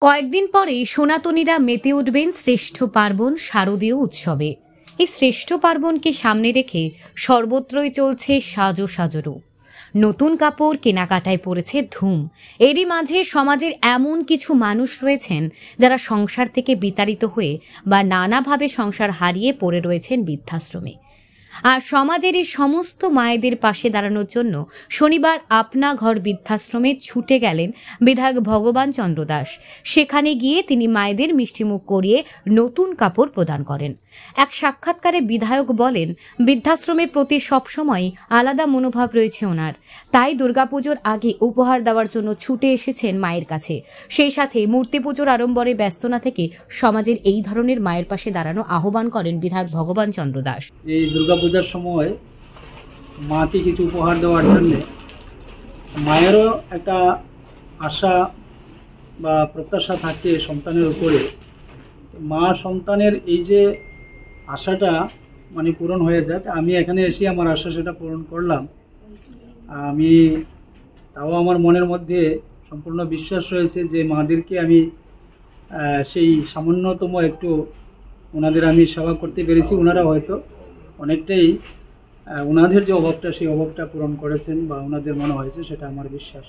কয়েকদিন পরেই সনাতনীরা মেতে উঠবেন শ্রেষ্ঠ পার্বণ শারদীয় উৎসবে। এই শ্রেষ্ঠ পার্বণকে সামনে রেখে সর্বত্রই চলছে সাজো সাজোরো। নতুন কাপড় কেনাকাটায় পড়েছে ধুম। এরই মাঝে সমাজের এমন কিছু মানুষ রয়েছেন যারা সংসার থেকে বিতাড়িত হয়ে বা নানাভাবে সংসার হারিয়ে পড়ে রয়েছেন বৃদ্ধাশ্রমে। আর সমাজের এই সমস্ত মায়েদের পাশে দাঁড়ানোর জন্য শনিবার আপনা ঘর বৃদ্ধাশ্রমে ছুটে গেলেন বিধায়ক ভগবান চন্দ্র দাস। সেখানে গিয়ে তিনি মায়েদের মিষ্টিমুখ করিয়ে নতুন কাপড় প্রদান করেন। এক সাক্ষাৎকারে বিধায়ক বলেন, বৃদ্ধাশ্রমের প্রতি সবসময় আলাদা মনোভাব রয়েছে ওনার, তাই দুর্গাপুজোর আগে উপহার দেওয়ার জন্য ছুটে এসেছেন মায়ের কাছে। সেই সাথে মূর্তি পুজোর আড়ম্বরে ব্যস্ত না থেকে সমাজের এই ধরনের মায়ের পাশে দাঁড়ানো আহ্বান করেন বিধায়ক ভগবান চন্দ্র দাস। এই দুর্গাপূজার সময় মাকে কিছু উপহার দেওয়ার জন্য মায়েরও একটা আশা বা প্রত্যাশা থাকে সন্তানের উপরে। মা সন্তানের এই যে আশাটা পূরণ হয়ে যায়, আমি এখানে এসে আমার আশা সেটা পূরণ করলাম। আমি তাও আমার মনের মধ্যে সম্পূর্ণ বিশ্বাস রয়েছে যে মাদেরকে আমি সেই সামান্যতম একটু ওনাদের আমি সেবা করতে পেরেছি। ওনারা হয়তো অনেকটাই ওনাদের যে অভাবটা সেই অভাবটা পূরণ করেছেন বা ওনাদের মনে হয়েছে, সেটা আমার বিশ্বাস।